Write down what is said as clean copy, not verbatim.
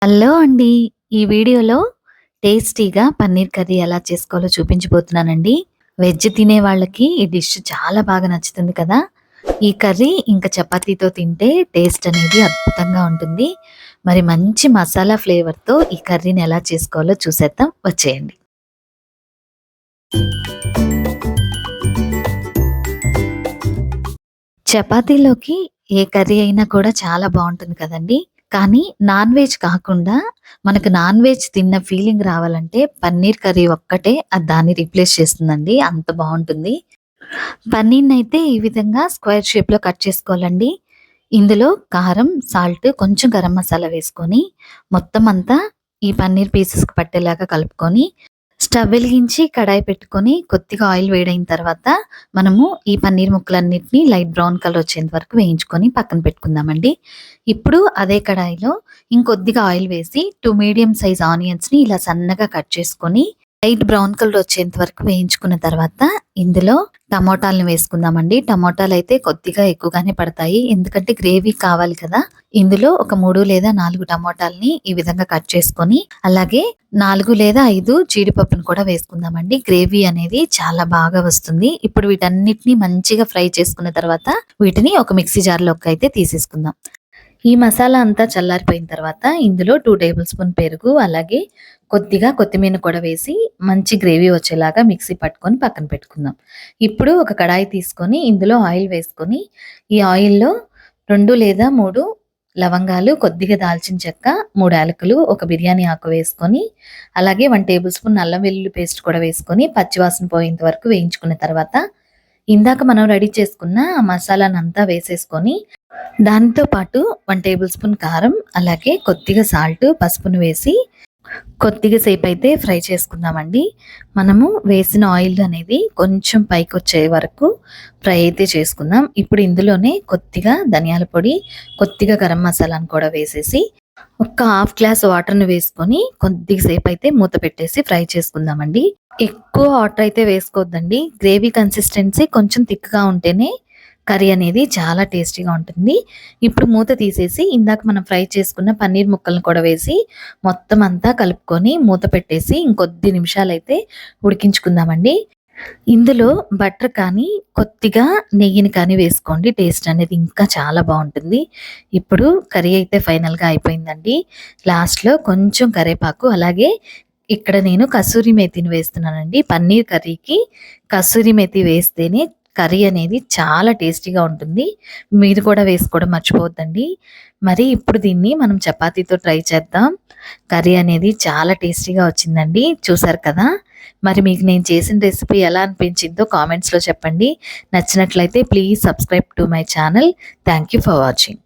Hello అండి. ఈ వీడియోలో టేస్టీగా పన్నీర్ కర్రీ ఎలా చేసుకోవాలో చూపించబోతున్నానండి. వెజ్ తినే వాళ్ళకి ఈ డిష్ చాలా బాగా నచ్చుతుంది కదా! ఈ కర్రీ ఇంకా చపాతీతో తింటే టేస్ట్ అనేది అద్భుతంగా ఉంటుంది. మరి మంచి మసాలా ఫ్లేవర్‌తో ఈ కర్రీని ఎలా చేసుకోవాలో చూసేద్దాం. వచ్చేయండి. చపాతీలోకి ఏ కర్రీ అయినా కూడా చాలా బావుంటుంది కదండీ! కానీ నాన్ వెజ్ కాకుండా మనకు నాన్ వెజ్ తిన్న ఫీలింగ్ రావాలంటే పన్నీర్ కర్రీ ఒక్కటే దాన్ని రీప్లేస్ చేస్తుందండి. అంత బావుంటుంది. పన్నీర్‌నైతే ఈ విధంగా స్క్వేర్ షేప్‌లో కట్ చేసుకోవాలండి. ఇందులో కారం, సాల్ట్, కొంచెం గరం మసాలా వేసుకొని మొత్తం అంతా ఈ పన్నీర్ పీసెస్‌కి పట్టేలాగా కలుపుకొని స్టవ్ వెలిగించి కడాయి పెట్టుకొని కొద్దిగా ఆయిల్ వేడైన తర్వాత మనము ఈ పన్నీర్ ముక్కలన్నిటిని లైట్ బ్రౌన్ కలర్ వచ్చేంత వరకు వేయించుకొని పక్కన పెట్టుకుందామండి. ఇప్పుడు అదే కడాయిలో ఇంకొద్దిగా ఆయిల్ వేసి 2 మీడియం సైజ్ ఆనియన్స్‌ని ఇలా సన్నగా కట్ చేసుకొని లైట్ బ్రౌన్ కలర్ వచ్చేంత వరకు వేయించుకున్న తర్వాత ఇందులో టమోటాలను వేసుకుందామండి. టమోటాలైతే కొద్దిగా ఎక్కువగానే పడతాయి. ఎందుకంటే గ్రేవీ కావాలి కదా! ఇందులో ఒక 3 లేదా 4 టమోటాలని ఈ విధంగా కట్ చేసుకొని, అలాగే 4 లేదా 5 జీడిపప్పును కూడా వేసుకుందామండి. గ్రేవీ అనేది చాలా బాగా వస్తుంది. ఇప్పుడు వీటన్నిటిని మంచిగా ఫ్రై చేసుకున్న తర్వాత వీటిని ఒక మిక్సీ జార్‌లోకి అయితే తీసేసుకుందాం. ఈ మసాలా అంతా చల్లారిపోయిన తర్వాత ఇందులో 2 టేబుల్ స్పూన్ పెరుగు, అలాగే కొద్దిగా కొత్తిమీర కూడా వేసి మంచి గ్రేవీ వచ్చేలాగా మిక్సీ పట్టుకొని పక్కన పెట్టుకుందాం. ఇప్పుడు ఒక కడాయి తీసుకొని ఇందులో ఆయిల్ వేసుకొని, ఈ ఆయిల్‌లో 2 లేదా 3 లవంగాలు, కొద్దిగా దాల్చిన చెక్క, 3 యాలకులు, ఒక బిర్యానీ ఆకు వేసుకొని, అలాగే 1 టేబుల్ స్పూన్ అల్లం వెల్లుల్లి పేస్ట్ కూడా వేసుకొని పచ్చివాసన పోయేంత వరకు వేయించుకున్న తర్వాత ఇందాక మనం రెడీ చేసుకున్న ఆ మసాలానంతా వేసేసుకొని దానితో పాటు 1 టేబుల్ స్పూన్ కారం, అలాగే కొద్దిగా సాల్ట్, పసుపును వేసి కొద్దిగా సేపయితే ఫ్రై చేసుకుందామండి. మనము వేసిన ఆయిల్ అనేది కొంచెం పైకొచ్చే వరకు ఫ్రై అయితే చేసుకుందాం. ఇప్పుడు ఇందులోనే కొద్దిగా ధనియాల పొడి, కొద్దిగా గరం మసాలాను కూడా వేసేసి ఒక హాఫ్ గ్లాస్ వాటర్‌ని వేసుకొని కొద్దిగా సేపయితే మూత పెట్టేసి ఫ్రై చేసుకుందామండి. ఎక్కువ వాటర్ అయితే వేసుకోవద్దండి. గ్రేవీ కన్సిస్టెన్సీ కొంచెం థిక్‌గా ఉంటేనే కర్రీ అనేది చాలా టేస్టీగా ఉంటుంది. ఇప్పుడు మూత తీసేసి ఇందాక మనం ఫ్రై చేసుకున్న పన్నీర్ ముక్కలను కూడా వేసి మొత్తం అంతా కలుపుకొని మూత పెట్టేసి ఇంకొద్ది నిమిషాలైతే ఉడికించుకుందామండి. ఇందులో బటర్ కానీ, కొద్దిగా నెయ్యిని కానీ వేసుకోండి. టేస్ట్ అనేది ఇంకా చాలా బావుంటుంది. ఇప్పుడు కర్రీ అయితే ఫైనల్‌గా అయిపోయిందండి. లాస్ట్‌లో కొంచెం కరివేపాకు, అలాగే ఇక్కడ నేను కసూరి మేతిని వేస్తున్నానండి. పన్నీర్ కర్రీకి కసూరి మేతి వేస్తేనే కర్రీ అనేది చాలా టేస్టీగా ఉంటుంది. మీరు కూడా వేసుకోవడం మర్చిపోవద్దండి. మరి ఇప్పుడు దీన్ని మనం చపాతీతో ట్రై చేద్దాం. కర్రీ అనేది చాలా టేస్టీగా వచ్చిందండి. చూసారు కదా! మరి మీకు నేను చేసిన రెసిపీ ఎలా అనిపించిందో కామెంట్స్‌లో చెప్పండి. నచ్చినట్లయితే please subscribe to my channel. Thank you for watching.